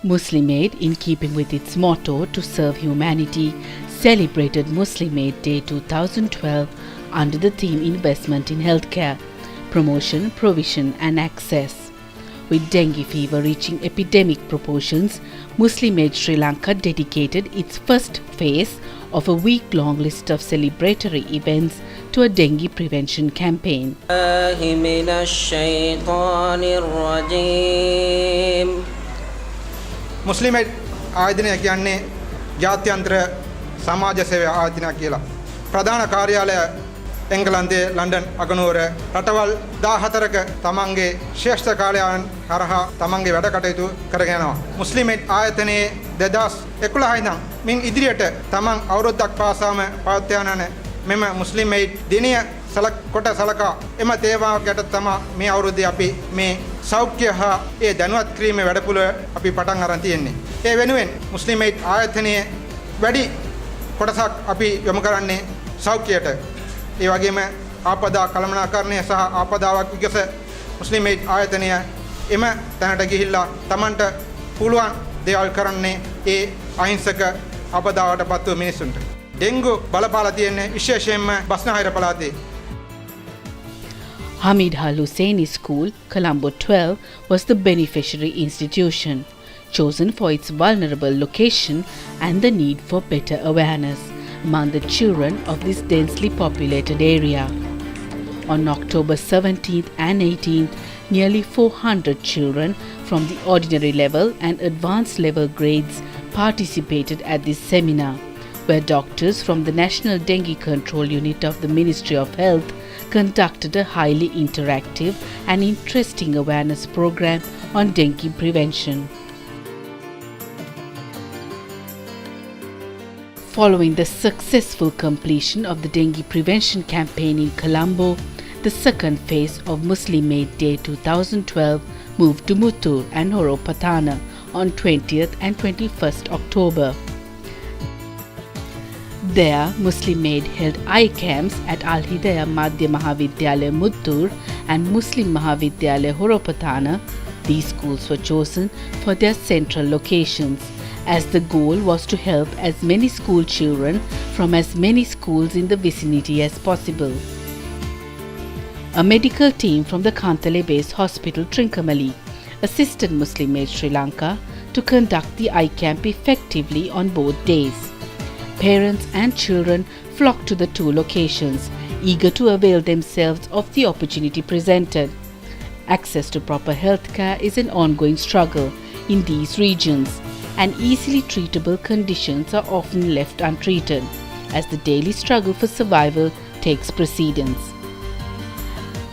Muslim Aid, in keeping with its motto to serve humanity, celebrated Muslim Aid Day 2012 under the theme Investment in Healthcare, Promotion, Provision and Access. With dengue fever reaching epidemic proportions, Muslim Aid Sri Lanka dedicated its first phase of a week-long list of celebratory events to a dengue prevention campaign. මුස්ලිම් ආයතනය කියන්නේ ජාත්‍යන්තර සමාජ සේවා ආයතනයක් කියලා. ප්‍රධාන කාර්යාලය එංගලන්තයේ ලන්ඩන් අගනුවර රටවල් 14ක තමන්ගේ ශ්‍රේෂ්ඨ කාර්යාලයන් හරහා තමන්ගේ වැඩ කටයුතු කරගෙන යනවා. මුස්ලිම් ආයතනයේ 2011 ඉඳන් මින් ඉදිරියට තමන් අවුරුද්දක් පාසාම පවත්වාගෙන යන මෙම මුස්ලිම් දිනය කොට සලකා එම තේමාවකට තමයි මේ අවුරුද්දේ අපි මේ සෞඛ්‍ය හා ඒ දැනුවත් කිරීමේ වැඩපිළිවෙල අපි පටන් අරන් තියෙන්නේ. ඒ වෙනුවෙන් මුස්ලිම් ආයතනයේ වැඩි කොටසක් අපි යොමු කරන්නේ සෞඛ්‍යයට. ඒ වගේම ආපදා කළමනාකරණය සහ ආපදාවක් විගස මුස්ලිම් ආයතනය එම තැනට ගිහිල්ලා Tamanට පුළුවන් දේවල් කරන්නේ ඒ අහිංසක ආපදාවට පත්ව මිනිසුන්ට. ඩෙන්ගු බලපාලා තියෙන්නේ විශේෂයෙන්ම බස්නාහිර පළාතේ. Hamid Al Husseini School, Colombo 12, was the beneficiary institution, chosen for its vulnerable location and the need for better awareness among the children of this densely populated area. On October 17th and 18th, nearly 400 children from the ordinary level and advanced level grades participated at this seminar, where doctors from the National Dengue Control Unit of the Ministry of Health conducted a highly interactive and interesting awareness program on dengue prevention. Following the successful completion of the dengue prevention campaign in Colombo, the second phase of Muslim Aid Day 2012 moved to Muttur and Horopatana on 20th and 21st October. There, Muslim Aid held eye camps at Al Hidayah Madhya Mahavidyalaya Muttur and Muslim Mahavidyalaya Horopatana. These schools were chosen for their central locations, as the goal was to help as many school children from as many schools in the vicinity as possible. A medical team from the Kantale-based hospital Trincomalee assisted Muslim Aid Sri Lanka to conduct the eye camp effectively on both days. Parents and children flocked to the two locations, eager to avail themselves of the opportunity presented. Access to proper healthcare is an ongoing struggle in these regions, and easily treatable conditions are often left untreated, as the daily struggle for survival takes precedence.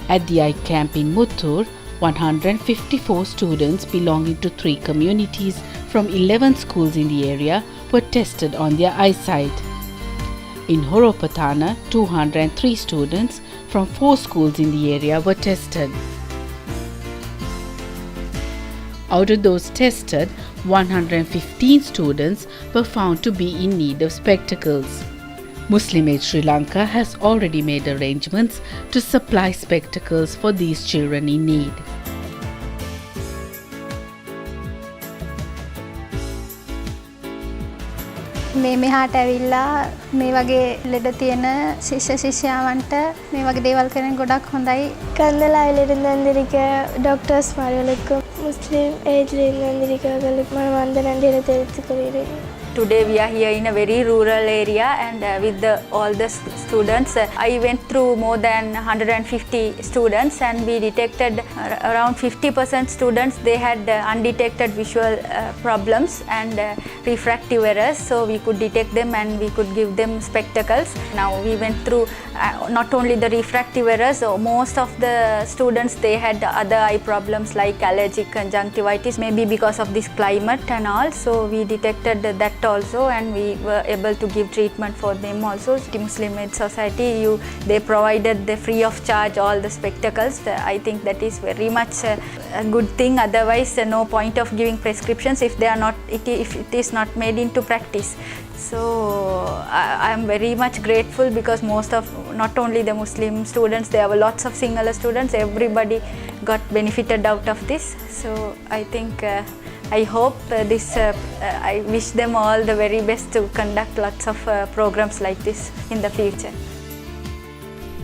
At the eye camp in Muttur, 154 students belonging to 3 communities from 11 schools in the area were tested on their eyesight. In Horopatana, 203 students from 4 schools in the area were tested. Out of those tested, 115 students were found to be in need of spectacles. Muslim Aid Sri Lanka has already made arrangements to supply spectacles for these children in need. මේ මෙහාට ඇවිල්ලා මේ වගේ ලෙඩ තියෙන ශිෂ්‍ය ශිෂ්‍යාවන්ට මේ වගේ දේවල් කරන ගොඩක් හොඳයි. කන්දලා ඉලෙන්දරික ඩොක්ටර්ස් මාර්වලක මුස්ලිම් ඒජ් ඉලෙන්දරිකවල මම වන්දනන් දෙල තෙරිතුකරේ. Today we are here in a very rural area, and with all the students, I went through more than 150 students, and we detected around 50% students, they had undetected visual problems and refractive errors, so we could detect them and we could give them spectacles. Now we went through not only the refractive errors, so most of the students, they had other eye problems like allergic conjunctivitis, maybe because of this climate and all, so we detected that also, and we were able to give treatment for them also. The Muslim Aid Society, they provided the free of charge all the spectacles. I think that is very much a good thing. Otherwise, no point of giving prescriptions if they are not, if it is not made into practice. So I am very much grateful, because most of, not only the Muslim students, there were lots of Sinhala students, everybody got benefited out of this. So I think I hope I wish them all the very best to conduct lots of programs like this in the future.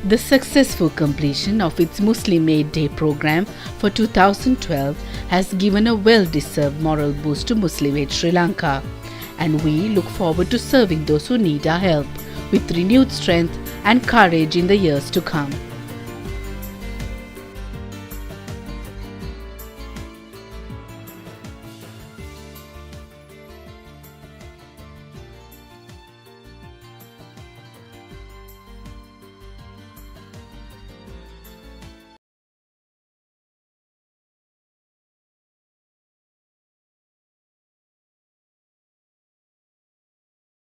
The successful completion of its Muslim Aid Day program for 2012 has given a well-deserved moral boost to Muslim Aid Sri Lanka, and we look forward to serving those who need our help with renewed strength and courage in the years to come.